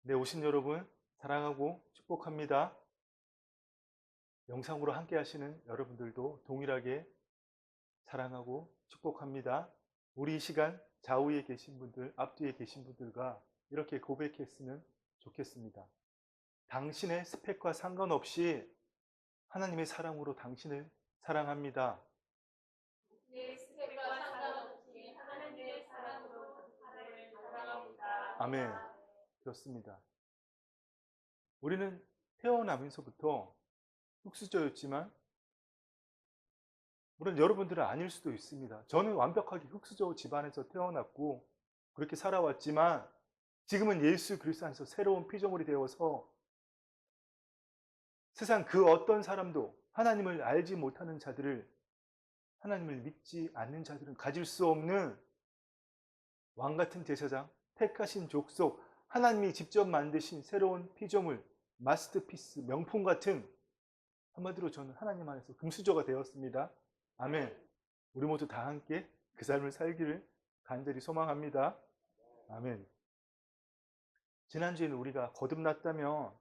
네, 오신 여러분 사랑하고 축복합니다. 영상으로 함께 하시는 여러분들도 동일하게 사랑하고 축복합니다. 우리 이 시간 좌우에 계신 분들, 앞뒤에 계신 분들과 이렇게 고백했으면 좋겠습니다. 당신의 스펙과 상관없이 하나님의 사랑으로 당신을 사랑합니다. 내 스펙과 상관없이 하나님의 사랑으로 당신을 사랑합니다. 아멘. 그렇습니다. 우리는 태어나면서부터 흙수저였지만 물론 여러분들은 아닐 수도 있습니다. 저는 완벽하게 흙수저 집안에서 태어났고 그렇게 살아왔지만 지금은 예수 그리스도 안에서 새로운 피조물이 되어서 세상 그 어떤 사람도 하나님을 알지 못하는 자들을, 하나님을 믿지 않는 자들은 가질 수 없는 왕같은 제사장, 택하신 족속, 하나님이 직접 만드신 새로운 피조물, 마스터피스, 명품 같은, 한마디로 저는 하나님 안에서 금수저가 되었습니다. 아멘. 우리 모두 다 함께 그 삶을 살기를 간절히 소망합니다. 아멘. 지난주에는 우리가 거듭났다면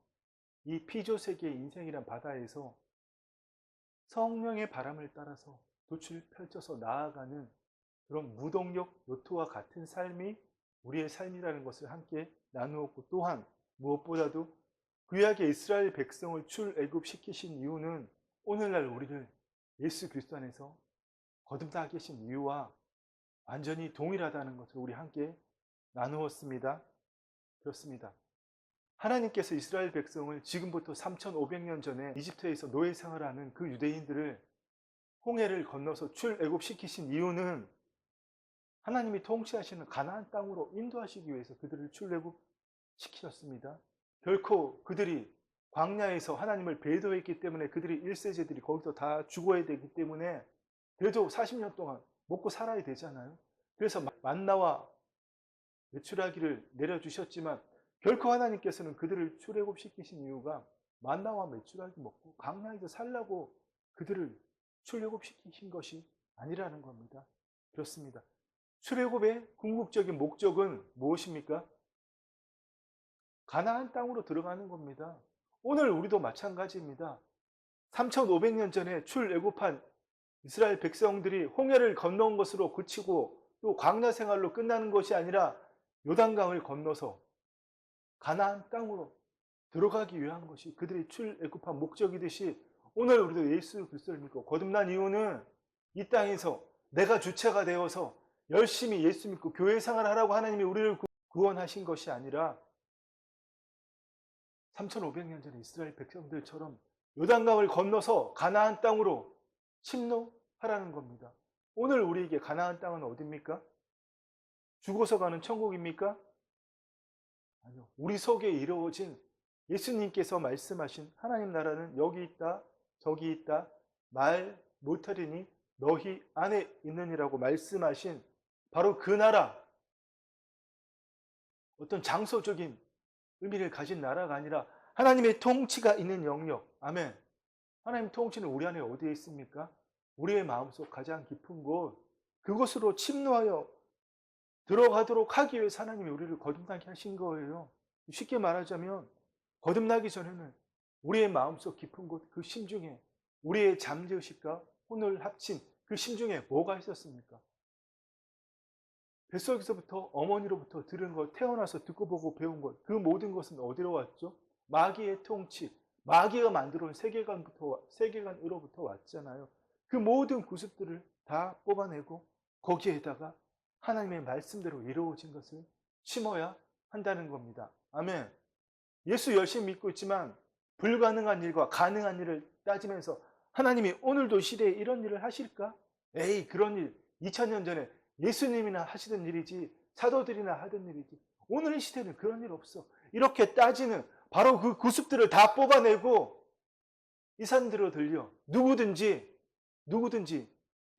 이 피조세계의 인생이란 바다에서 성령의 바람을 따라서 돛을 펼쳐서 나아가는 그런 무동력 요트와 같은 삶이 우리의 삶이라는 것을 함께 나누었고, 또한 무엇보다도 구약의 이스라엘 백성을 출애굽시키신 이유는 오늘날 우리를 예수 그리스도 안에서 거듭나게 하신 이유와 완전히 동일하다는 것을 우리 함께 나누었습니다. 그렇습니다. 하나님께서 이스라엘 백성을 지금부터 3500년 전에 이집트에서 노예 생활하는 그 유대인들을 홍해를 건너서 출애굽시키신 이유는 하나님이 통치하시는 가나안 땅으로 인도하시기 위해서 그들을 출애굽시키셨습니다. 결코 그들이 광야에서 하나님을 배도했기 때문에 그들이 1세제들이 거기서 다 죽어야 되기 때문에 그래도 40년 동안 먹고 살아야 되잖아요. 그래서 만나와 메추라기를 내려주셨지만 결코 하나님께서는 그들을 출애굽시키신 이유가 만나와 메추라기 먹고 광야에서 살라고 그들을 출애굽시키신 것이 아니라는 겁니다. 그렇습니다. 출애굽의 궁극적인 목적은 무엇입니까? 가나안 땅으로 들어가는 겁니다. 오늘 우리도 마찬가지입니다. 3500년 전에 출애굽한 이스라엘 백성들이 홍해를 건너온 것으로 그치고 또 광야 생활로 끝나는 것이 아니라 요단강을 건너서 가나안 땅으로 들어가기 위한 것이 그들의 출애굽한 목적이듯이 오늘 우리도 예수 그리스도를 믿고 거듭난 이유는 이 땅에서 내가 주체가 되어서 열심히 예수 믿고 교회 생활하라고 하나님이 우리를 구원하신 것이 아니라 3500년 전에 이스라엘 백성들처럼 요단강을 건너서 가나안 땅으로 침노하라는 겁니다. 오늘 우리에게 가나안 땅은 어디입니까? 죽어서 가는 천국입니까? 아니요. 우리 속에 이루어진 예수님께서 말씀하신 하나님 나라는 여기 있다, 저기 있다, 말 못하리니 너희 안에 있느니라고 말씀하신 바로 그 나라, 어떤 장소적인 의미를 가진 나라가 아니라 하나님의 통치가 있는 영역. 아멘. 하나님 통치는 우리 안에 어디에 있습니까? 우리의 마음속 가장 깊은 곳, 그곳으로 침노하여 들어가도록 하기 위해서 하나님이 우리를 거듭나게 하신 거예요. 쉽게 말하자면 거듭나기 전에는 우리의 마음속 깊은 곳, 그 심중에 우리의 잠재의식과 혼을 합친 그 심중에 뭐가 있었습니까? 뱃속에서부터 어머니로부터 들은 것, 태어나서 듣고 보고 배운 것, 그 모든 것은 어디로 왔죠? 마귀의 통치, 마귀가 만들어 온 세계관으로부터 왔잖아요. 그 모든 구습들을 다 뽑아내고 거기에다가 하나님의 말씀대로 이루어진 것을 심어야 한다는 겁니다. 아멘. 예수 열심히 믿고 있지만 불가능한 일과 가능한 일을 따지면서 하나님이 오늘도 시대에 이런 일을 하실까? 에이, 그런 일 2000년 전에 예수님이나 하시던 일이지 사도들이나 하던 일이지 오늘의 시대는 그런 일 없어. 이렇게 따지는 바로 그 구습들을 다 뽑아내고 이 산들로 들려 누구든지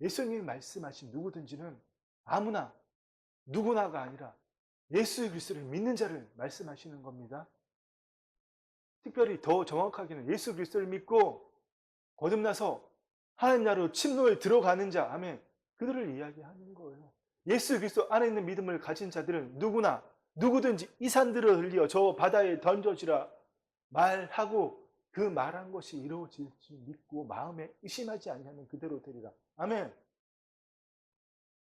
예수님이 말씀하신 누구든지는 아무나 누구나가 아니라 예수 그리스도를 믿는 자를 말씀하시는 겁니다. 특별히 더 정확하게는 예수 그리스도를 믿고 거듭나서 하나님 나라로 침노에 들어가는 자, 아멘. 그들을 이야기하는 거예요. 예수 그리스도 안에 있는 믿음을 가진 자들은 누구나 누구든지 이 산들을 흘려 저 바다에 던져지라 말하고 그 말한 것이 이루어질 줄 믿고 마음에 의심하지 아니하면 그대로 되리라. 아멘.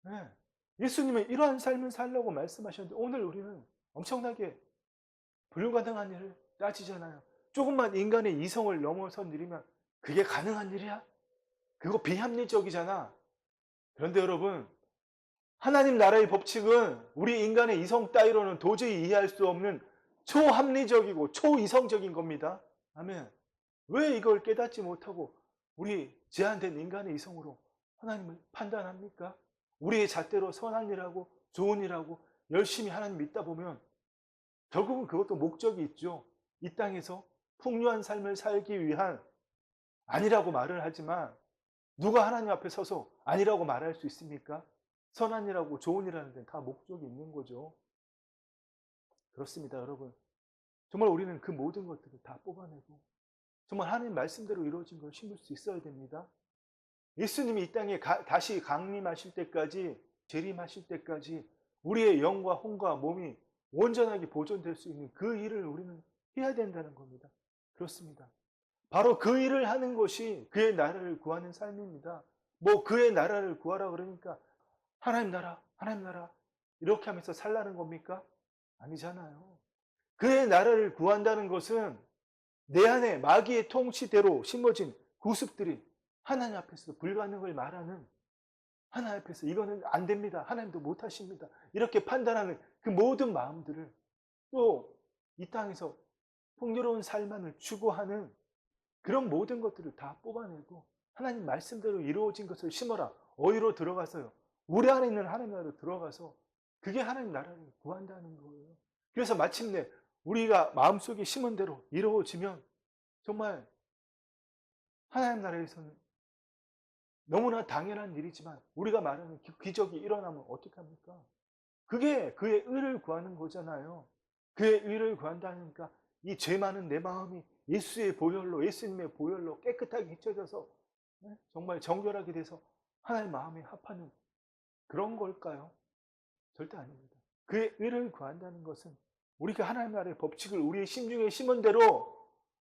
네. 예수님은 이러한 삶을 살라고 말씀하셨는데 오늘 우리는 엄청나게 불가능한 일을 따지잖아요. 조금만 인간의 이성을 넘어선 일이면 그게 가능한 일이야? 그거 비합리적이잖아. 그런데 여러분, 하나님 나라의 법칙은 우리 인간의 이성 따위로는 도저히 이해할 수 없는 초합리적이고 초이성적인 겁니다. 아멘. 왜 이걸 깨닫지 못하고 우리 제한된 인간의 이성으로 하나님을 판단합니까? 우리의 잣대로 선한 일하고 좋은 일하고 열심히 하나님 믿다 보면 결국은 그것도 목적이 있죠. 이 땅에서 풍요한 삶을 살기 위한 아니라고 말을 하지만 누가 하나님 앞에 서서 아니라고 말할 수 있습니까? 선한 일하고 좋은 일하는 데는 다 목적이 있는 거죠. 그렇습니다, 여러분. 정말 우리는 그 모든 것들을 다 뽑아내고 정말 하나님 말씀대로 이루어진 걸 심을 수 있어야 됩니다. 예수님이 이 땅에 다시 강림하실 때까지, 재림하실 때까지 우리의 영과 혼과 몸이 온전하게 보존될 수 있는 그 일을 우리는 해야 된다는 겁니다. 그렇습니다. 바로 그 일을 하는 것이 그의 나라를 구하는 삶입니다. 뭐 그의 나라를 구하라 그러니까 하나님 나라, 하나님 나라 이렇게 하면서 살라는 겁니까? 아니잖아요. 그의 나라를 구한다는 것은 내 안에 마귀의 통치대로 심어진 구습들이 하나님 앞에서 불가능을 말하는, 하나님 앞에서 이거는 안 됩니다. 하나님도 못 하십니다. 이렇게 판단하는 그 모든 마음들을 또 이 땅에서 풍요로운 삶만을 추구하는 그런 모든 것들을 다 뽑아내고 하나님 말씀대로 이루어진 것을 심어라. 어디로 들어가서요? 우리 안에 있는 하나님 나라로 들어가서 그게 하나님 나라를 구한다는 거예요. 그래서 마침내 우리가 마음속에 심은 대로 이루어지면 정말 하나님 나라에서는 너무나 당연한 일이지만 우리가 말하는 기적이 일어나면 어떻게 합니까? 그게 그의 의를 구하는 거잖아요. 그의 의를 구한다니까 이 죄 많은 내 마음이 예수의 보혈로, 예수님의 보혈로 깨끗하게 잊혀져서 정말 정결하게 돼서 하나님 마음에 합하는 그런 걸까요? 절대 아닙니다. 그의 의를 구한다는 것은 우리가 하나님 나라의 법칙을 우리의 심중에 심은 대로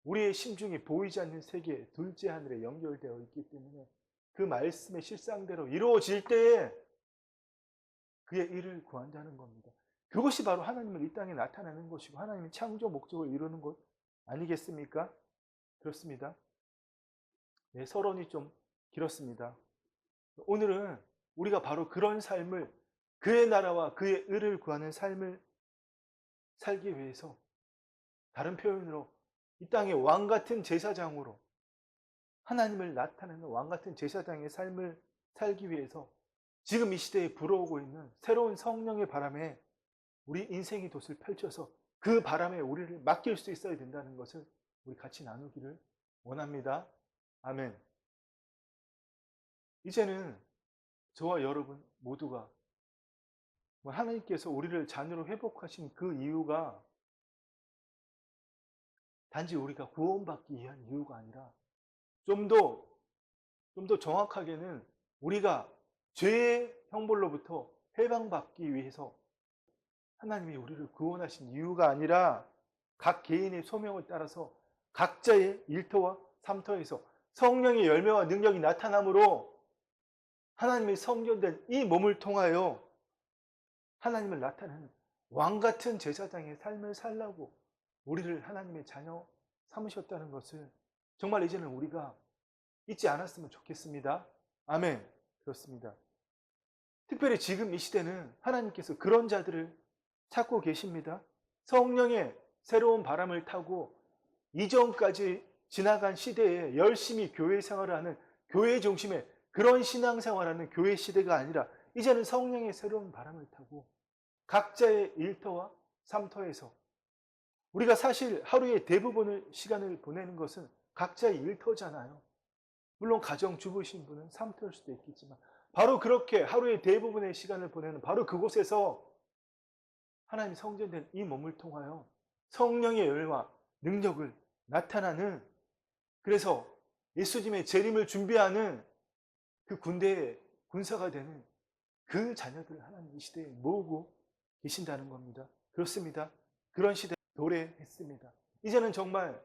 우리의 심중이 보이지 않는 세계 둘째 하늘에 연결되어 있기 때문에 그 말씀의 실상대로 이루어질 때에 그의 의를 구한다는 겁니다. 그것이 바로 하나님을 이 땅에 나타내는 것이고 하나님의 창조 목적을 이루는 것 아니겠습니까? 그렇습니다. 네, 서론이 좀 길었습니다. 오늘은 우리가 바로 그런 삶을 그의 나라와 그의 의를 구하는 삶을 살기 위해서 다른 표현으로 이 땅의 왕같은 제사장으로 하나님을 나타내는 왕같은 제사장의 삶을 살기 위해서 지금 이 시대에 불어오고 있는 새로운 성령의 바람에 우리 인생의 돛을 펼쳐서 그 바람에 우리를 맡길 수 있어야 된다는 것을 우리 같이 나누기를 원합니다. 아멘. 이제는 저와 여러분 모두가 하나님께서 우리를 자녀로 회복하신 그 이유가 단지 우리가 구원받기 위한 이유가 아니라 좀 더 정확하게는 우리가 죄의 형벌로부터 해방받기 위해서 하나님이 우리를 구원하신 이유가 아니라 각 개인의 소명을 따라서 각자의 일터와 삼터에서 성령의 열매와 능력이 나타남으로 하나님의 성전된 이 몸을 통하여 하나님을 나타내는 왕같은 제사장의 삶을 살라고 우리를 하나님의 자녀 삼으셨다는 것을 정말 이제는 우리가 잊지 않았으면 좋겠습니다. 아멘. 그렇습니다. 특별히 지금 이 시대는 하나님께서 그런 자들을 찾고 계십니다. 성령의 새로운 바람을 타고 이전까지 지나간 시대에 열심히 교회 생활을 하는 교회 중심의 그런 신앙생활하는 교회 시대가 아니라 이제는 성령의 새로운 바람을 타고 각자의 일터와 삼터에서 우리가 사실 하루의 대부분의 시간을 보내는 것은 각자의 일터잖아요. 물론 가정주부신 분은 삼터일 수도 있겠지만 바로 그렇게 하루의 대부분의 시간을 보내는 바로 그곳에서 하나님 성전된 이 몸을 통하여 성령의 열과 능력을 나타나는, 그래서 예수님의 재림을 준비하는 그 군대의 군사가 되는 그 자녀들을 하나님 이 시대에 모으고 계신다는 겁니다. 그렇습니다. 그런 시대에 도래했습니다. 이제는 정말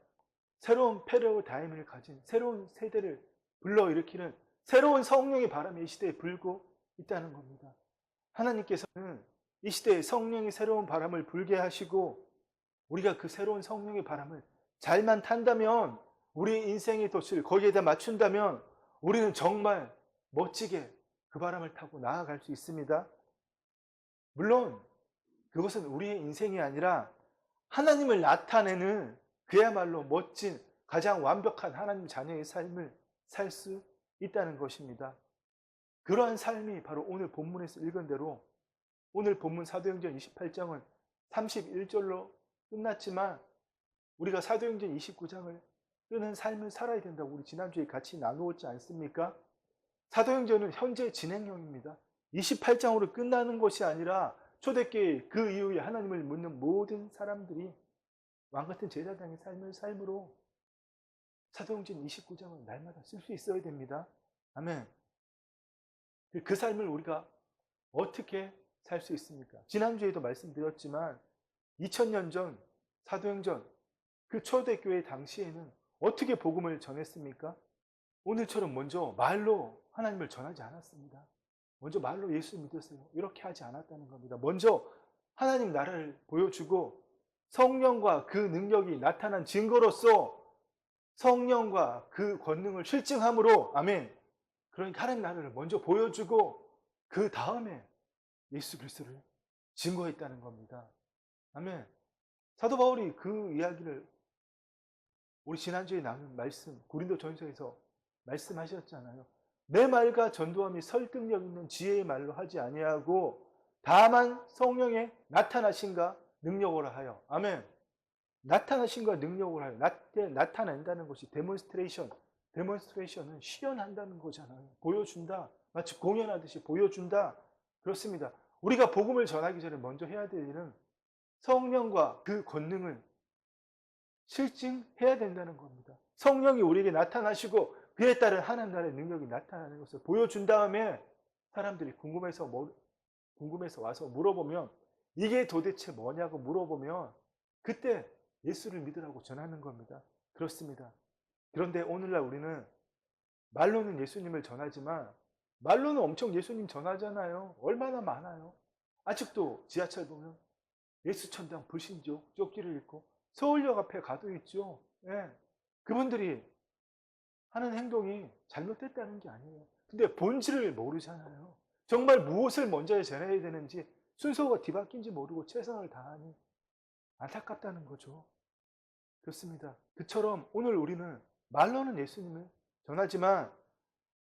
새로운 패러다임을 가진 새로운 세대를 불러일으키는 새로운 성령의 바람이 이 시대에 불고 있다는 겁니다. 하나님께서는 이 시대에 성령의 새로운 바람을 불게 하시고 우리가 그 새로운 성령의 바람을 잘만 탄다면 우리 인생의 돛을 거기에다 맞춘다면 우리는 정말 멋지게 그 바람을 타고 나아갈 수 있습니다. 물론 그것은 우리의 인생이 아니라 하나님을 나타내는 그야말로 멋진 가장 완벽한 하나님 자녀의 삶을 살 수 있다는 것입니다. 그러한 삶이 바로 오늘 본문에서 읽은 대로 오늘 본문 사도행전 28장은 31절로 끝났지만 우리가 사도행전 29장을 끄는 삶을 살아야 된다고 우리 지난주에 같이 나누었지 않습니까? 사도행전은 현재 진행형입니다. 28장으로 끝나는 것이 아니라 초대교회 그 이후에 하나님을 묻는 모든 사람들이 왕같은 제사장의 삶을 삶으로 사도행전 29장은 날마다 쓸 수 있어야 됩니다. 아멘. 그 삶을 우리가 어떻게 살 수 있습니까? 지난주에도 말씀드렸지만 2000년 전 사도행전 그 초대교회 당시에는 어떻게 복음을 전했습니까? 오늘처럼 먼저 말로 하나님을 전하지 않았습니다. 먼저 말로 예수 믿으세요. 이렇게 하지 않았다는 겁니다. 먼저 하나님 나라를 보여주고 성령과 그 능력이 나타난 증거로서 성령과 그 권능을 실증함으로 아멘. 그러니까 하나님 나라를 먼저 보여주고 그 다음에 예수 그리스도를 증거했다는 겁니다. 아멘. 사도 바울이 그 이야기를 우리 지난주에 나눈 말씀 고린도전서에서 말씀하셨잖아요. 내 말과 전도함이 설득력 있는 지혜의 말로 하지 아니하고 다만 성령의 나타나신가 능력으로 하여. 아멘. 나타나신가 능력으로 하여. 나타낸다는 것이 데몬스트레이션은 실현한다는 거잖아요. 보여준다. 마치 공연하듯이 보여준다. 그렇습니다. 우리가 복음을 전하기 전에 먼저 해야 될 일은 성령과 그 권능을 실증해야 된다는 겁니다. 성령이 우리에게 나타나시고 그에 따른 하나님 나라의 능력이 나타나는 것을 보여준 다음에 사람들이 궁금해서 와서 물어보면 이게 도대체 뭐냐고 물어보면 그때 예수를 믿으라고 전하는 겁니다. 그렇습니다. 그런데 오늘날 우리는 말로는 예수님을 전하지만 말로는 엄청 예수님 전하잖아요. 얼마나 많아요. 아직도 지하철 보면 예수천당 불신조 쪽지를 읽고 서울역 앞에 가도 있죠. 예. 그분들이 하는 행동이 잘못됐다는 게 아니에요. 근데 본질을 모르잖아요. 정말 무엇을 먼저 전해야 되는지 순서가 뒤바뀐지 모르고 최선을 다하니 안타깝다는 거죠. 그렇습니다. 그처럼 오늘 우리는 말로는 예수님을 전하지만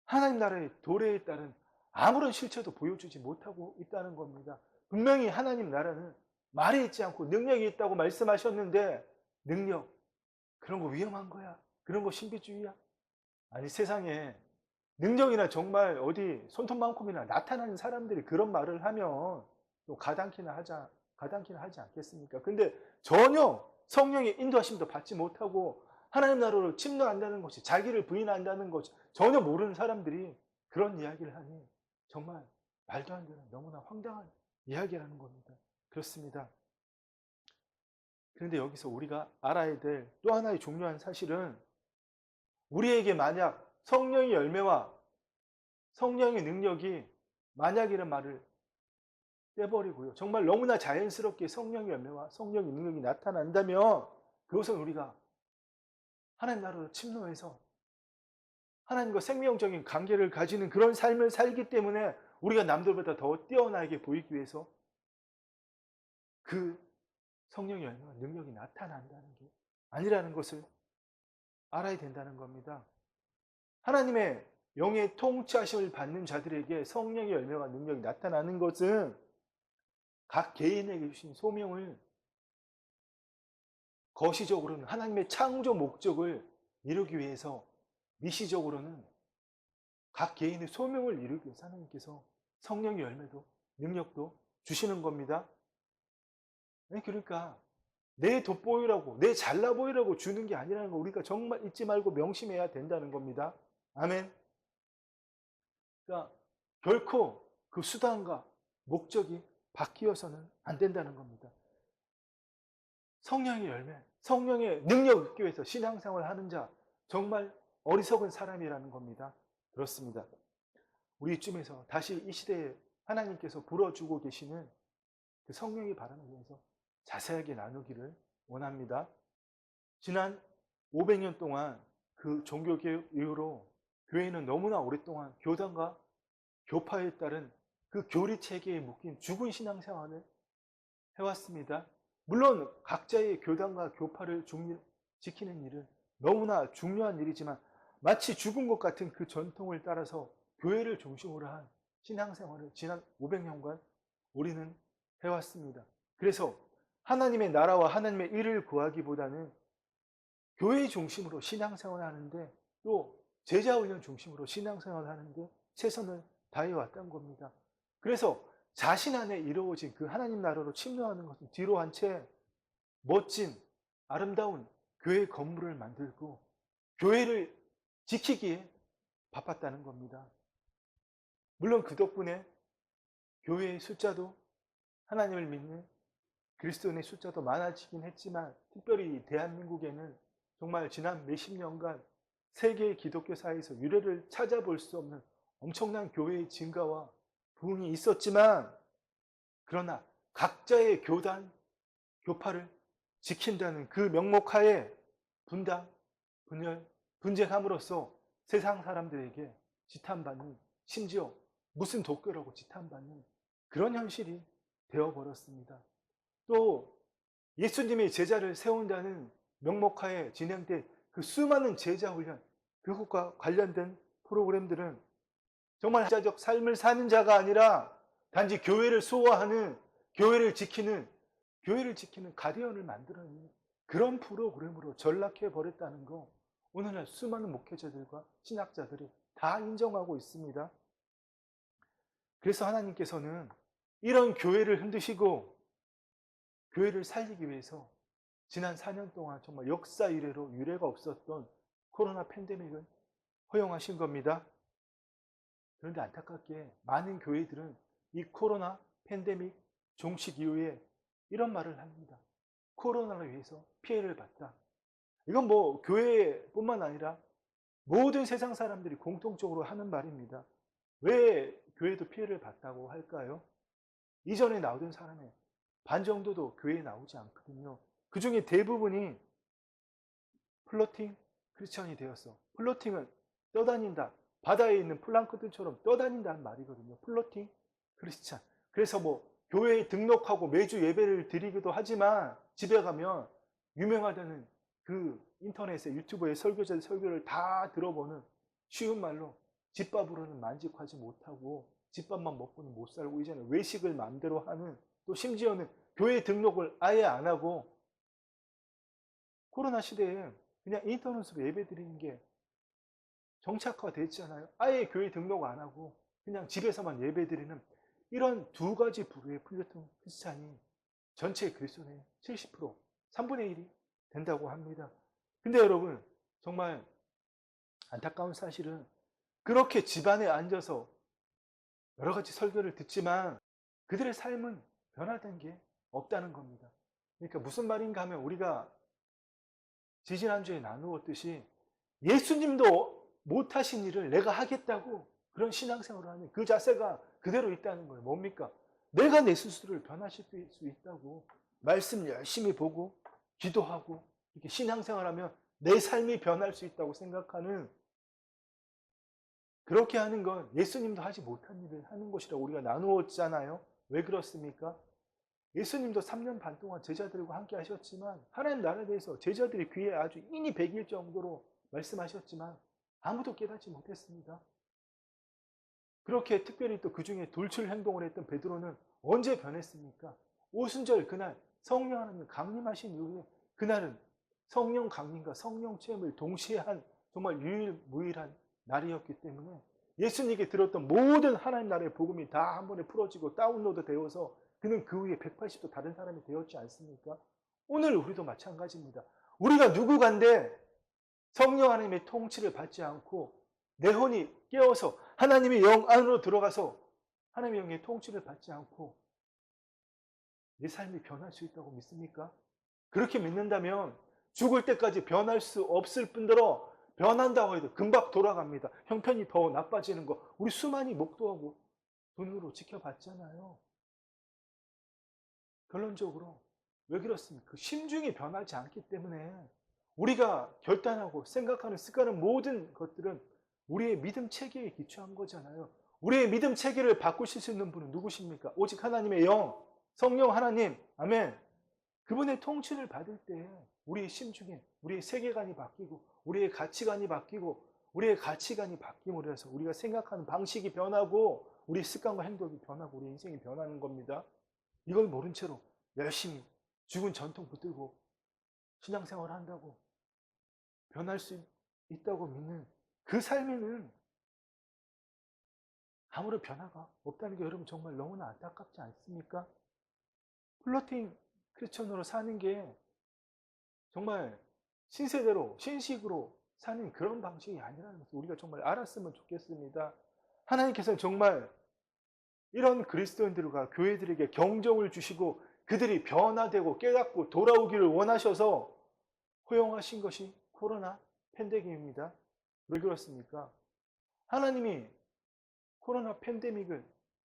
하나님 나라의 도래에 따른 아무런 실체도 보여주지 못하고 있다는 겁니다. 분명히 하나님 나라는 말에 있지 않고 능력이 있다고 말씀하셨는데 능력 그런 거 위험한 거야. 그런 거 신비주의야. 아니 세상에 능력이나 정말 어디 손톱만큼이나 나타나는 사람들이 그런 말을 하면 또 가당키나 하지 않겠습니까? 근데 전혀 성령의 인도하심도 받지 못하고 하나님 나라로 침노한다는 것이 자기를 부인한다는 것이 전혀 모르는 사람들이 그런 이야기를 하니 정말 말도 안 되는 너무나 황당한 이야기라는 겁니다. 그렇습니다. 그런데 여기서 우리가 알아야 될 또 하나의 중요한 사실은 우리에게 만약 성령의 열매와 성령의 능력이 만약이라는 말을 떼버리고요. 정말 너무나 자연스럽게 성령의 열매와 성령의 능력이 나타난다면 그것은 우리가 하나님 나라로 침노해서 하나님과 생명적인 관계를 가지는 그런 삶을 살기 때문에 우리가 남들보다 더 뛰어나게 보이기 위해서 그 성령의 열매와 능력이 나타난다는 게 아니라는 것을 알아야 된다는 겁니다. 하나님의 영의 통치하심을 받는 자들에게 성령의 열매와 능력이 나타나는 것은 각 개인에게 주신 소명을 거시적으로는 하나님의 창조 목적을 이루기 위해서 미시적으로는 각 개인의 소명을 이루기 위해서 하나님께서 성령의 열매도 능력도 주시는 겁니다. 그러니까 내 돋보이라고 내 잘나 보이라고 주는 게 아니라는 거 우리가 정말 잊지 말고 명심해야 된다는 겁니다. 아멘. 그러니까 결코 그 수단과 목적이 바뀌어서는 안 된다는 겁니다. 성령의 열매, 성령의 능력 얻기 위해서 신앙생활을 하는 자, 정말 어리석은 사람이라는 겁니다. 그렇습니다. 우리 이쯤에서 다시 이 시대에 하나님께서 불어주고 계시는 그 성령의 바람에 대해서 자세하게 나누기를 원합니다. 지난 500년 동안 그 종교개혁 이후로 교회는 너무나 오랫동안 교단과 교파에 따른 그 교리 체계에 묶인 죽은 신앙생활을 해왔습니다. 물론 각자의 교단과 교파를 지키는 일은 너무나 중요한 일이지만 마치 죽은 것 같은 그 전통을 따라서 교회를 중심으로 한 신앙생활을 지난 500년간 우리는 해왔습니다. 그래서 하나님의 나라와 하나님의 일을 구하기보다는 교회 중심으로 신앙생활을 하는데 또 제자훈련 중심으로 신앙생활을 하는데 최선을 다해왔던 겁니다. 그래서 자신 안에 이루어진 그 하나님 나라로 침노하는 것은 뒤로 한 채 멋진 아름다운 교회 건물을 만들고 교회를 지키기에 바빴다는 겁니다. 물론 그 덕분에 교회의 숫자도 하나님을 믿는 그리스도인의 숫자도 많아지긴 했지만 특별히 대한민국에는 정말 지난 몇십 년간 세계 기독교 사회에서 유례를 찾아볼 수 없는 엄청난 교회의 증가와 부흥이 있었지만 그러나 각자의 교단, 교파를 지킨다는 그 명목하에 분당, 분열, 분쟁함으로써 세상 사람들에게 지탄받는 심지어 무슨 도교라고 지탄받는 그런 현실이 되어버렸습니다. 또 예수님의 제자를 세운다는 명목하에 진행된 그 수많은 제자 훈련, 그것과 관련된 프로그램들은 정말 자적 삶을 사는 자가 아니라 단지 교회를 수호하는, 교회를 지키는 가디언을 만들어내는 그런 프로그램으로 전락해 버렸다는 거 오늘날 수많은 목회자들과 신학자들이 다 인정하고 있습니다. 그래서 하나님께서는 이런 교회를 흔드시고 교회를 살리기 위해서 지난 4년 동안 정말 역사 이래로 유례가 없었던 코로나 팬데믹을 허용하신 겁니다. 그런데 안타깝게 많은 교회들은 이 코로나 팬데믹 종식 이후에 이런 말을 합니다. 코로나로 인해서 피해를 봤다. 이건 뭐 교회뿐만 아니라 모든 세상 사람들이 공통적으로 하는 말입니다. 왜 교회도 피해를 봤다고 할까요? 이전에 나오던 사람의 반 정도도 교회에 나오지 않거든요. 그 중에 대부분이 플로팅 크리스천이 되었어. 플로팅은 떠다닌다. 바다에 있는 플랑크톤처럼 떠다닌다는 말이거든요. 플로팅 크리스천. 그래서 뭐 교회에 등록하고 매주 예배를 드리기도 하지만 집에 가면 유명하다는 그 인터넷에 유튜브에 설교자들 설교를 다 들어보는 쉬운 말로 집밥으로는 만족하지 못하고 집밥만 먹고는 못 살고 이제는 외식을 마음대로 하는 또 심지어는 교회 등록을 아예 안 하고 코로나 시대에 그냥 인터넷으로 예배 드리는 게 정착화됐잖아요. 아예 교회 등록 안 하고 그냥 집에서만 예배 드리는 이런 두 가지 부류의 플루톤 크리스찬이 전체 그리스도인의 70%, 3분의 1이 된다고 합니다. 근데 여러분 정말 안타까운 사실은 그렇게 집안에 앉아서 여러 가지 설교를 듣지만 그들의 삶은 변화된 게 없다는 겁니다. 그러니까 무슨 말인가 하면 우리가 지지난주에 나누었듯이 예수님도 못하신 일을 내가 하겠다고 그런 신앙생활을 하는 그 자세가 그대로 있다는 거예요. 뭡니까? 내가 내 스스로를 변화시킬 수 있다고 말씀 열심히 보고 기도하고 이렇게 신앙생활하면 내 삶이 변할 수 있다고 생각하는 그렇게 하는 건 예수님도 하지 못한 일을 하는 것이라고 우리가 나누었잖아요. 왜 그렇습니까? 예수님도 3년 반 동안 제자들과 함께 하셨지만 하나님 나라에 대해서 제자들의 귀에 아주 인이 배길 정도로 말씀하셨지만 아무도 깨닫지 못했습니다. 그렇게 특별히 또 그 중에 돌출 행동을 했던 베드로는 언제 변했습니까? 오순절 그날 성령 하나님 강림하신 이후에 그날은 성령 강림과 성령 체험을 동시에 한 정말 유일무이한 날이었기 때문에 예수님께 들었던 모든 하나님 나라의 복음이 다 한 번에 풀어지고 다운로드 되어서 그는 그 후에 180도 다른 사람이 되었지 않습니까? 오늘 우리도 마찬가지입니다. 우리가 누구간데 성령 하나님의 통치를 받지 않고 내 혼이 깨어서 하나님의 영 안으로 들어가서 하나님의 영의 통치를 받지 않고 내 삶이 변할 수 있다고 믿습니까? 그렇게 믿는다면 죽을 때까지 변할 수 없을 뿐더러 변한다고 해도 금방 돌아갑니다. 형편이 더 나빠지는 거 우리 수많이 목도하고 눈으로 지켜봤잖아요. 결론적으로 왜 그렇습니까? 그 심중이 변하지 않기 때문에 우리가 결단하고 생각하는 습관은 모든 것들은 우리의 믿음 체계에 기초한 거잖아요. 우리의 믿음 체계를 바꾸실 수 있는 분은 누구십니까? 오직 하나님의 영, 성령 하나님. 아멘. 그분의 통치를 받을 때 우리의 심중에 우리의 세계관이 바뀌고 우리의 가치관이 바뀌고 우리의 가치관이 바뀜으로 해서 우리가 생각하는 방식이 변하고 우리 습관과 행동이 변하고 우리 인생이 변하는 겁니다. 이걸 모른 채로 열심히 죽은 전통 붙들고 신앙생활을 한다고 변할 수 있다고 믿는 그 삶에는 아무런 변화가 없다는 게 여러분 정말 너무나 안타깝지 않습니까? 플러팅 크리스천으로 사는 게 정말 신세대로 신식으로 사는 그런 방식이 아니라는 것을 우리가 정말 알았으면 좋겠습니다. 하나님께서는 정말 이런 그리스도인들과 교회들에게 경종을 주시고 그들이 변화되고 깨닫고 돌아오기를 원하셔서 허용하신 것이 코로나 팬데믹입니다. 왜 그렇습니까? 하나님이 코로나 팬데믹을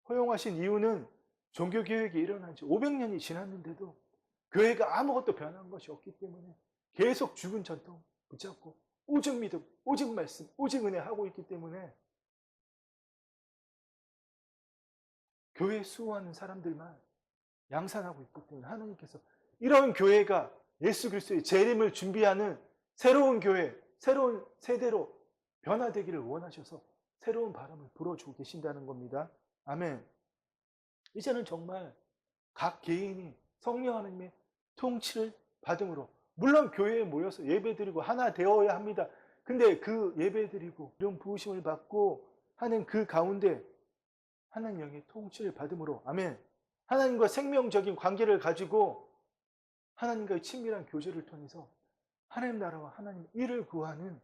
허용하신 이유는 종교개혁이 일어난 지 500년이 지났는데도 교회가 아무것도 변한 것이 없기 때문에 계속 죽은 전통 붙잡고 오직 믿음, 오직 말씀, 오직 은혜 하고 있기 때문에 교회 수호하는 사람들만 양산하고 있기 때문에 하나님께서 이런 교회가 예수 그리스도의 재림을 준비하는 새로운 교회, 새로운 세대로 변화되기를 원하셔서 새로운 바람을 불어주고 계신다는 겁니다. 아멘. 이제는 정말 각 개인이 성령 하나님의 통치를 받음으로 물론 교회에 모여서 예배드리고 하나 되어야 합니다. 근데 그 예배드리고 이런 부으심을 받고 하는 그 가운데 하나님 영의 통치를 받음으로 아멘. 하나님과 생명적인 관계를 가지고 하나님과의 친밀한 교제를 통해서 하나님 나라와 하나님 일을 구하는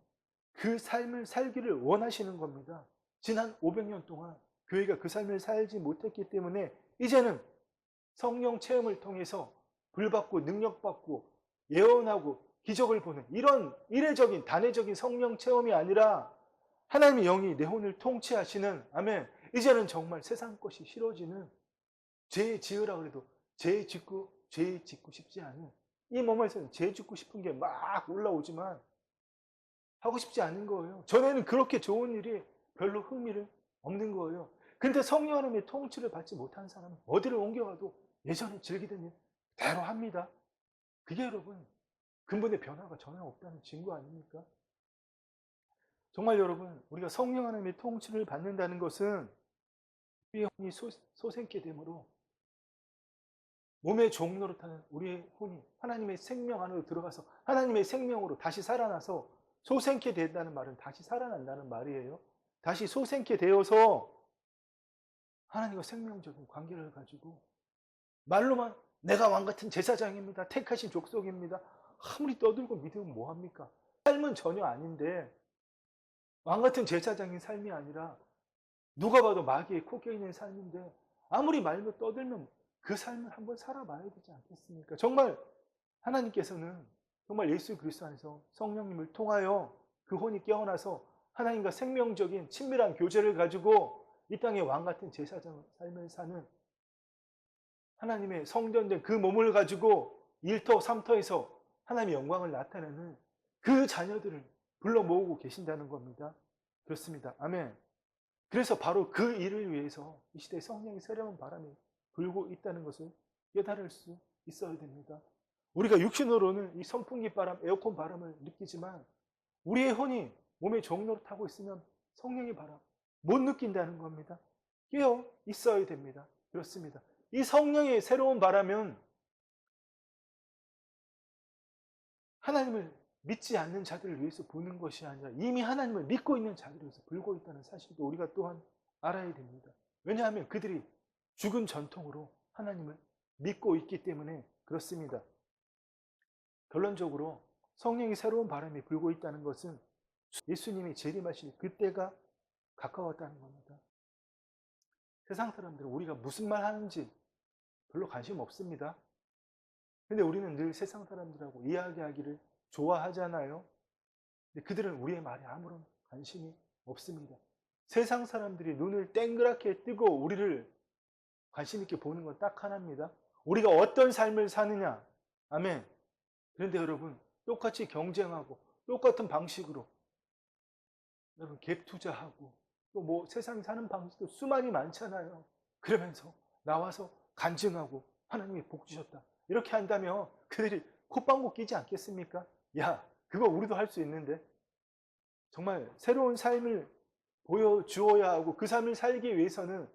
그 삶을 살기를 원하시는 겁니다. 지난 500년 동안 교회가 그 삶을 살지 못했기 때문에 이제는 성령 체험을 통해서 불받고 능력받고 예언하고 기적을 보는 이런 이례적인 단회적인 성령 체험이 아니라 하나님의 영이 내 혼을 통치하시는 아멘. 이제는 정말 세상 것이 싫어지는 죄 지으라 그래도 죄 짓고 싶지 않은 이 몸에서는 죄 짓고 싶은 게 막 올라오지만 하고 싶지 않은 거예요. 전에는 그렇게 좋은 일이 별로 흥미를 없는 거예요. 근데 성령 하나님의 통치를 받지 못한 사람은 어디를 옮겨가도 예전에 즐기던 일 대로 합니다. 그게 여러분 근본의 변화가 전혀 없다는 증거 아닙니까? 정말 여러분 우리가 성령 하나님의 통치를 받는다는 것은 우리의 혼이 소생케 되므로 몸의 종로로 타는 우리의 혼이 하나님의 생명 안으로 들어가서 하나님의 생명으로 다시 살아나서 소생케 된다는 말은 다시 살아난다는 말이에요. 다시 소생케 되어서 하나님과 생명적인 관계를 가지고 말로만 내가 왕같은 제사장입니다. 택하신 족속입니다. 아무리 떠들고 믿으면 뭐합니까? 삶은 전혀 아닌데 왕같은 제사장인 삶이 아니라 누가 봐도 마귀의 코에 있는 삶인데 아무리 말로 떠들면 그 삶을 한번 살아봐야 되지 않겠습니까? 정말 하나님께서는 정말 예수 그리스도 안에서 성령님을 통하여 그 혼이 깨어나서 하나님과 생명적인 친밀한 교제를 가지고 이 땅의 왕같은 제사장 삶을 사는 하나님의 성전된 그 몸을 가지고 1터 3터에서 하나님의 영광을 나타내는 그 자녀들을 불러 모으고 계신다는 겁니다. 그렇습니다. 아멘. 그래서 바로 그 일을 위해서 이 시대에 성령의 새로운 바람이 불고 있다는 것을 깨달을 수 있어야 됩니다. 우리가 육신으로는 이 선풍기 바람, 에어컨 바람을 느끼지만 우리의 혼이 몸의 종로를 타고 있으면 성령의 바람 못 느낀다는 겁니다. 깨어 있어야 됩니다. 그렇습니다. 이 성령의 새로운 바람은 하나님을 믿지 않는 자들을 위해서 부는 것이 아니라 이미 하나님을 믿고 있는 자들을 위해서 불고 있다는 사실도 우리가 또한 알아야 됩니다. 왜냐하면 그들이 죽은 전통으로 하나님을 믿고 있기 때문에 그렇습니다. 결론적으로 성령이 새로운 바람이 불고 있다는 것은 예수님이 재림하실 그때가 가까웠다는 겁니다. 세상 사람들은 우리가 무슨 말 하는지 별로 관심 없습니다. 근데 우리는 늘 세상 사람들하고 이야기하기를 좋아하잖아요. 근데 그들은 우리의 말에 아무런 관심이 없습니다. 세상 사람들이 눈을 땡그랗게 뜨고 우리를 관심 있게 보는 건 딱 하나입니다. 우리가 어떤 삶을 사느냐. 아멘. 그런데 여러분, 똑같이 경쟁하고 똑같은 방식으로 여러분 갭 투자하고 또 뭐 세상 사는 방식도 수많이 많잖아요. 그러면서 나와서 간증하고 하나님이 복 주셨다. 이렇게 한다면 그들이 콧방귀 끼지 않겠습니까? 야, 그거 우리도 할 수 있는데. 정말 새로운 삶을 보여주어야 하고 그 삶을 살기 위해서는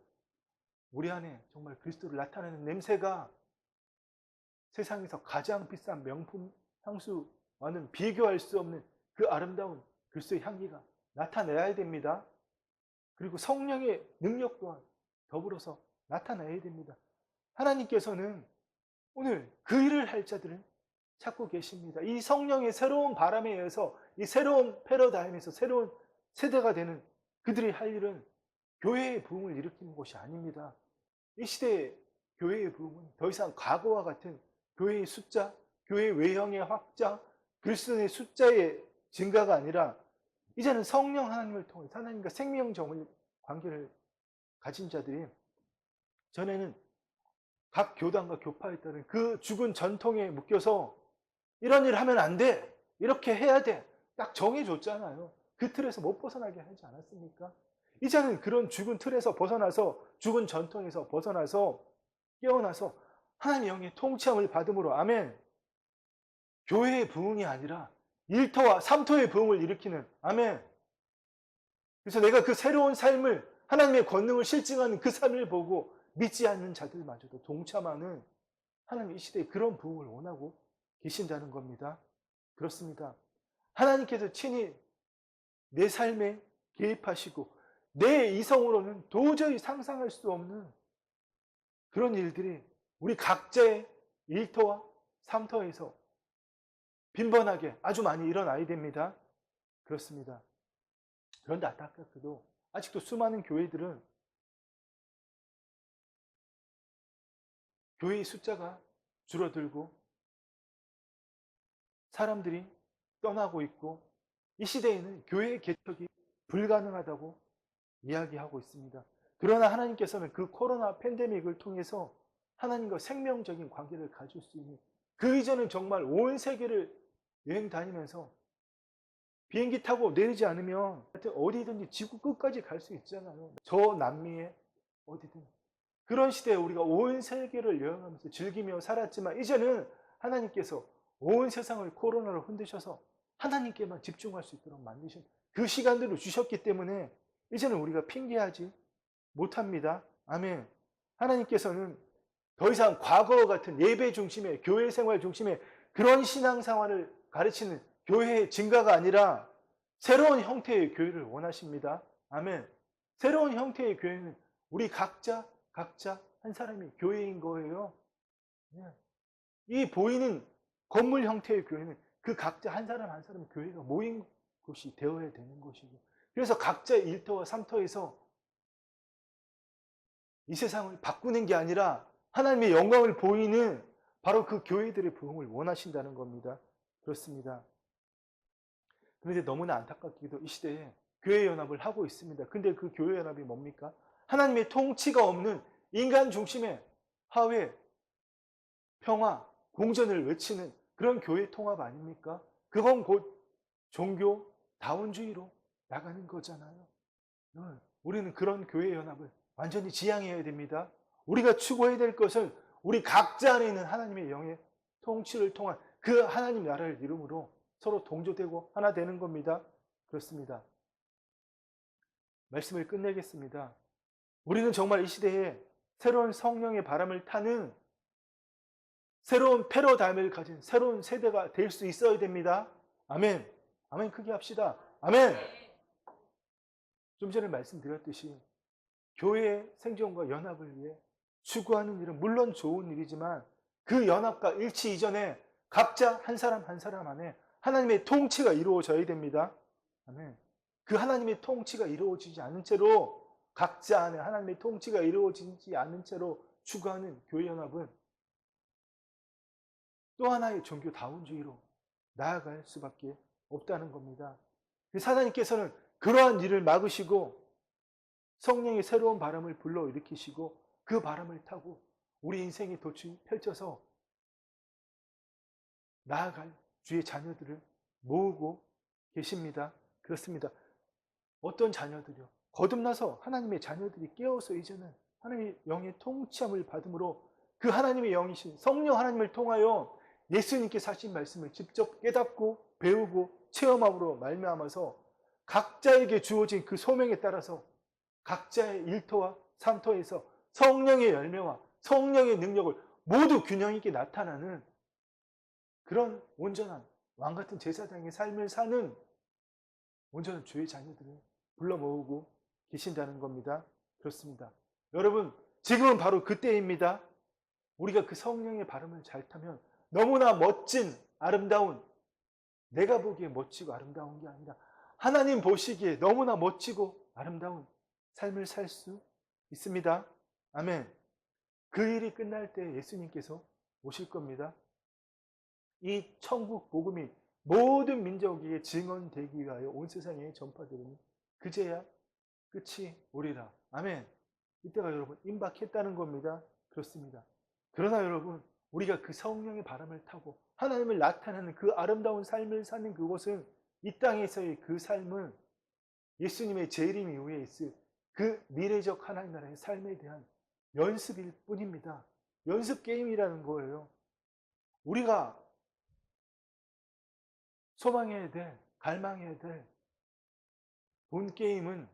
우리 안에 정말 그리스도를 나타내는 냄새가 세상에서 가장 비싼 명품 향수와는 비교할 수 없는 그 아름다운 그리스도의 향기가 나타내야 됩니다. 그리고 성령의 능력 또한 더불어서 나타나야 됩니다. 하나님께서는 오늘 그 일을 할 자들을 찾고 계십니다. 이 성령의 새로운 바람에 의해서 이 새로운 패러다임에서 새로운 세대가 되는 그들이 할 일은 교회의 부흥을 일으키는 것이 아닙니다. 이 시대의 교회의 부흥은 더 이상 과거와 같은 교회의 숫자, 교회 외형의 확장, 그리스도의 숫자의 증가가 아니라 이제는 성령 하나님을 통해 하나님과 생명정의 관계를 가진 자들이 전에는 각 교단과 교파에 따른 그 죽은 전통에 묶여서 이런 일을 하면 안 돼. 이렇게 해야 돼. 딱 정해줬잖아요. 그 틀에서 못 벗어나게 하지 않았습니까? 이제는 그런 죽은 틀에서 벗어나서 죽은 전통에서 벗어나서 깨어나서 하나님의 영의 통치함을 받음으로 아멘. 교회의 부흥이 아니라 1터와 3터의 부흥을 일으키는 아멘. 그래서 내가 그 새로운 삶을 하나님의 권능을 실증하는 그 삶을 보고 믿지 않는 자들마저도 동참하는 하나님 이 시대에 그런 부흥을 원하고 계신다는 겁니다. 그렇습니다. 하나님께서 친히 내 삶에 개입하시고 내 이성으로는 도저히 상상할 수 없는 그런 일들이 우리 각자의 1터와 3터에서 빈번하게 아주 많이 일어나야 됩니다. 그렇습니다. 그런데 안타깝게도 아직도 수많은 교회들은 교회의 숫자가 줄어들고 사람들이 떠나고 있고 이 시대에는 교회의 개척이 불가능하다고 이야기하고 있습니다. 그러나 하나님께서는 그 코로나 팬데믹을 통해서 하나님과 생명적인 관계를 가질 수 있는 그 이전은 정말 온 세계를 여행 다니면서 비행기 타고 내리지 않으면 하여튼 어디든지 지구 끝까지 갈 수 있잖아요. 저 남미에 어디든. 그런 시대에 우리가 온 세계를 여행하면서 즐기며 살았지만 이제는 하나님께서 온 세상을 코로나로 흔드셔서 하나님께만 집중할 수 있도록 만드신 그 시간들을 주셨기 때문에 이제는 우리가 핑계하지 못합니다. 아멘. 하나님께서는 더 이상 과거와 같은 예배 중심의 교회 생활 중심의 그런 신앙생활을 가르치는 교회의 증가가 아니라 새로운 형태의 교회를 원하십니다. 아멘. 새로운 형태의 교회는 우리 각자 한 사람이 교회인 거예요. 이 보이는 건물 형태의 교회는 그 각자 한 사람 한 사람 교회가 모인 곳이 되어야 되는 것이고 그래서 각자의 1터와 3터에서 이 세상을 바꾸는 게 아니라 하나님의 영광을 보이는 바로 그 교회들의 부흥을 원하신다는 겁니다. 그렇습니다. 그런데 너무나 안타깝게도 이 시대에 교회 연합을 하고 있습니다. 근데 그 교회 연합이 뭡니까? 하나님의 통치가 없는 인간 중심의 화해, 평화, 공존을 외치는 그런 교회 통합 아닙니까? 그건 곧 종교 다원주의로 나가는 거잖아요. 우리는 그런 교회 연합을 완전히 지향해야 됩니다. 우리가 추구해야 될 것은 우리 각자 안에 있는 하나님의 영의 통치를 통한 그 하나님 나라를 이름으로 서로 동조되고 하나 되는 겁니다. 그렇습니다. 말씀을 끝내겠습니다. 우리는 정말 이 시대에 새로운 성령의 바람을 타는 새로운 패러다임을 가진 새로운 세대가 될 수 있어야 됩니다. 아멘. 아멘 크게 합시다. 아멘. 좀 전에 말씀드렸듯이 교회의 생존과 연합을 위해 추구하는 일은 물론 좋은 일이지만 그 연합과 일치 이전에 각자 한 사람 한 사람 안에 하나님의 통치가 이루어져야 됩니다. 아멘. 그 하나님의 통치가 이루어지지 않은 채로 각자 안에 하나님의 통치가 이루어지지 않은 채로 추구하는 교회 연합은 또 하나의 종교다운주의로 나아갈 수밖에 없다는 겁니다. 사단님께서는 그러한 일을 막으시고 성령의 새로운 바람을 불러일으키시고 그 바람을 타고 우리 인생의 돛을 펼쳐서 나아갈 주의 자녀들을 모으고 계십니다. 그렇습니다. 어떤 자녀들이요? 거듭나서 하나님의 자녀들이 깨어서 이제는 하나님의 영의 통치함을 받음으로 그 하나님의 영이신 성령 하나님을 통하여 예수님께서 하신 말씀을 직접 깨닫고 배우고 체험함으로 말미암아서 각자에게 주어진 그 소명에 따라서 각자의 일터와 삶터에서 성령의 열매와 성령의 능력을 모두 균형 있게 나타나는 그런 온전한 왕같은 제사장의 삶을 사는 온전한 주의 자녀들을 불러 모으고 계신다는 겁니다. 그렇습니다. 여러분, 지금은 바로 그때입니다. 우리가 그 성령의 바람을 잘 타면 너무나 멋진, 아름다운, 내가 보기에 멋지고 아름다운 게 아니라 하나님 보시기에 너무나 멋지고 아름다운 삶을 살 수 있습니다. 아멘. 그 일이 끝날 때 예수님께서 오실 겁니다. 이 천국 복음이 모든 민족에게 증언되기 위하여 온 세상에 전파되니 그제야 끝이 오리라. 아멘. 이때가 여러분 임박했다는 겁니다. 그렇습니다. 그러나 여러분, 우리가 그 성령의 바람을 타고 하나님을 나타내는 그 아름다운 삶을 사는 그곳은 이 땅에서의 그 삶은 예수님의 재림 이후에 있을 그 미래적 하나님 나라의 삶에 대한 연습일 뿐입니다. 연습 게임이라는 거예요. 우리가 소망해야 될, 갈망해야 될 본 게임은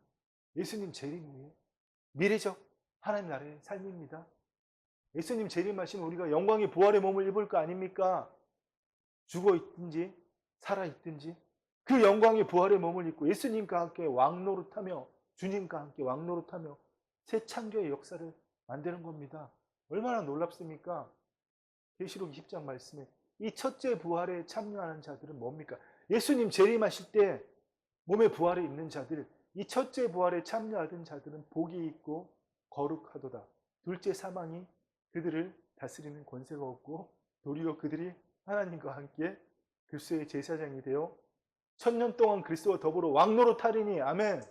예수님 재림 이후에 미래적 하나님 나라의 삶입니다. 예수님 재림하시면 우리가 영광의 부활의 몸을 입을 거 아닙니까? 죽어 있든지 살아 있든지 그 영광의 부활의 몸을 입고 예수님과 함께 왕노릇하며 주님과 함께 왕노릇하며 새 창조의 역사를 만드는 겁니다. 얼마나 놀랍습니까? 계시록 20장 말씀에 이 첫째 부활에 참여하는 자들은 뭡니까? 예수님 재림하실 때 몸의 부활에 있는 자들, 이 첫째 부활에 참여하던 자들은 복이 있고 거룩하도다. 둘째 사망이 그들을 다스리는 권세가 없고 도리어 그들이 하나님과 함께 그리스도의 제사장이 되어 1000년 동안 그리스도와 더불어 왕노릇하리니. 아멘.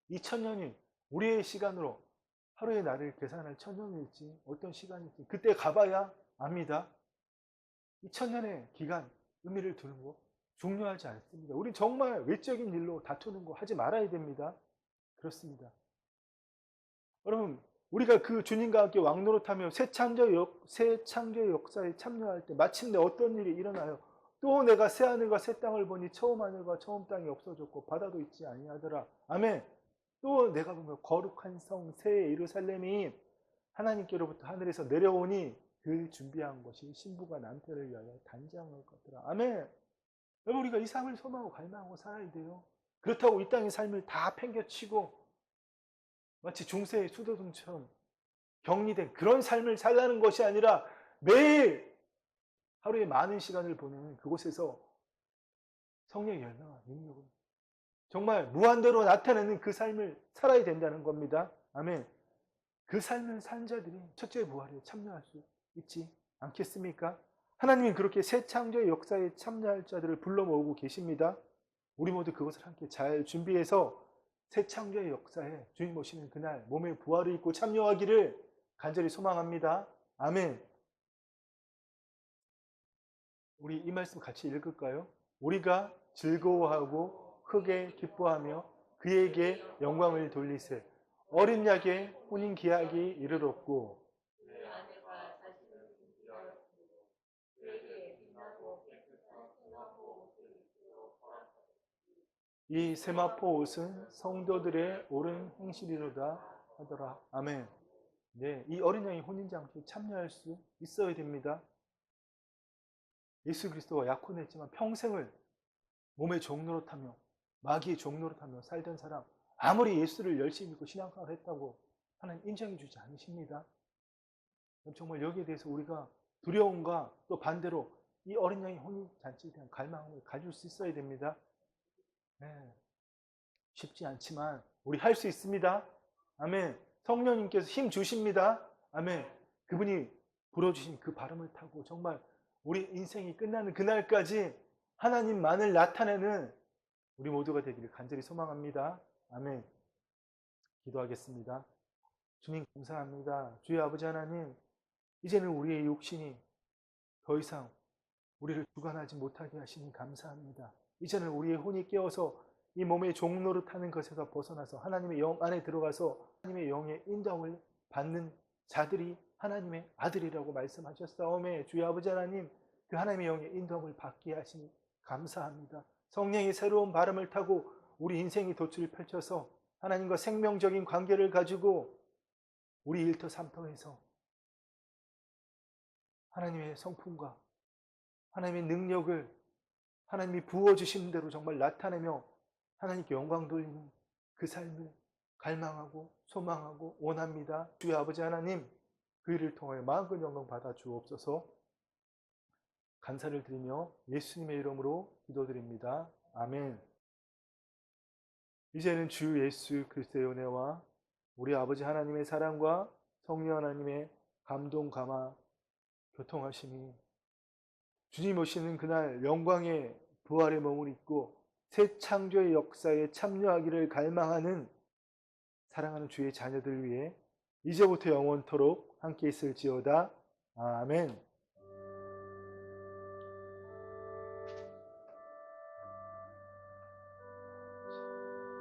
이 1000년이 우리의 시간으로 하루의 날을 계산할 1000년일지 어떤 시간일지 그때 가봐야 압니다. 이 1000년의 기간 의미를 두는 거 중요하지 않습니다. 우리 정말 외적인 일로 다투는 거 하지 말아야 됩니다. 그렇습니다. 여러분, 우리가 그 주님과 함께 왕노릇하며 새 창조의 역사에 참여할 때 마침내 어떤 일이 일어나요? 또 내가 새 하늘과 새 땅을 보니 처음 하늘과 처음 땅이 없어졌고 바다도 있지 아니하더라. 아멘. 또 내가 보면 거룩한 성 새 예루살렘이 하나님께로부터 하늘에서 내려오니 그 준비한 것이 신부가 남편을 위하여 단장할 것이라. 아멘. 여러분, 우리가 이 삶을 소망하고 갈망하고 살아야 돼요. 그렇다고 이 땅의 삶을 다 팽개치고 마치 중세의 수도승처럼 격리된 그런 삶을 살라는 것이 아니라 매일 하루에 많은 시간을 보내는 그곳에서 성령의 열매와 능력을 정말 무한대로 나타내는 그 삶을 살아야 된다는 겁니다. 아멘. 그 삶을 산 자들이 첫째 부활에 참여할 수 있지 않겠습니까? 하나님은 그렇게 새 창조의 역사에 참여할 자들을 불러 모으고 계십니다. 우리 모두 그것을 함께 잘 준비해서 새 창조의 역사에 주님 오시는 그날 몸의 부활을 입고 참여하기를 간절히 소망합니다. 아멘. 우리 이 말씀 같이 읽을까요? 우리가 즐거워하고 크게 기뻐하며 그에게 영광을 돌리세. 어린 양의 혼인 기약이 이르렀고 이 세마포 옷은 성도들의 옳은 행실이로다 하더라. 아멘. 네, 이 어린 양의 혼인장소에 참여할 수 있어야 됩니다. 예수 그리스도와 약혼했지만 평생을 몸의 종노릇하며 마귀의 종노릇하며 살던 사람, 아무리 예수를 열심히 믿고 신앙생활을 했다고 하나님 인정해 주지 않으십니다. 정말 여기에 대해서 우리가 두려움과 또 반대로 이 어린 양의 혼인잔치에 대한 갈망을 가질 수 있어야 됩니다. 네, 쉽지 않지만 우리 할 수 있습니다. 아멘. 성령님께서 힘 주십니다. 아멘. 그분이 불어주신 그 바람을 타고 정말 우리 인생이 끝나는 그날까지 하나님만을 나타내는 우리 모두가 되기를 간절히 소망합니다. 아멘. 기도하겠습니다. 주님 감사합니다. 주의 아버지 하나님, 이제는 우리의 욕심이 더 이상 우리를 주관하지 못하게 하시니 감사합니다. 이제는 우리의 혼이 깨어서 이 몸의 종로를 타는 것에서 벗어나서 하나님의 영 안에 들어가서 하나님의 영의 인도함을 받는 자들이 하나님의 아들이라고 말씀하셨사오매 주의 아버지 하나님, 그 하나님의 영의 인도함을 받게 하시니 감사합니다. 성령의 새로운 바람을 타고 우리 인생의 돛을 펼쳐서 하나님과 생명적인 관계를 가지고 우리 일터 삼터에서 하나님의 성품과 하나님의 능력을 하나님이 부어주시는 대로 정말 나타내며 하나님께 영광 돌리는 그 삶을 갈망하고 소망하고 원합니다. 주의 아버지 하나님, 그 일을 통하여 마음껏 영광 받아 주옵소서. 감사를 드리며 예수님의 이름으로 기도드립니다. 아멘. 이제는 주 예수 그리스도의 은혜와 우리 아버지 하나님의 사랑과 성령 하나님의 감동 감화 교통하심이 주님 오시는 그날 영광의 부활의 몸을 입고 새 창조의 역사에 참여하기를 갈망하는 사랑하는 주의 자녀들 위해 이제부터 영원토록 함께 있을지어다. 아멘.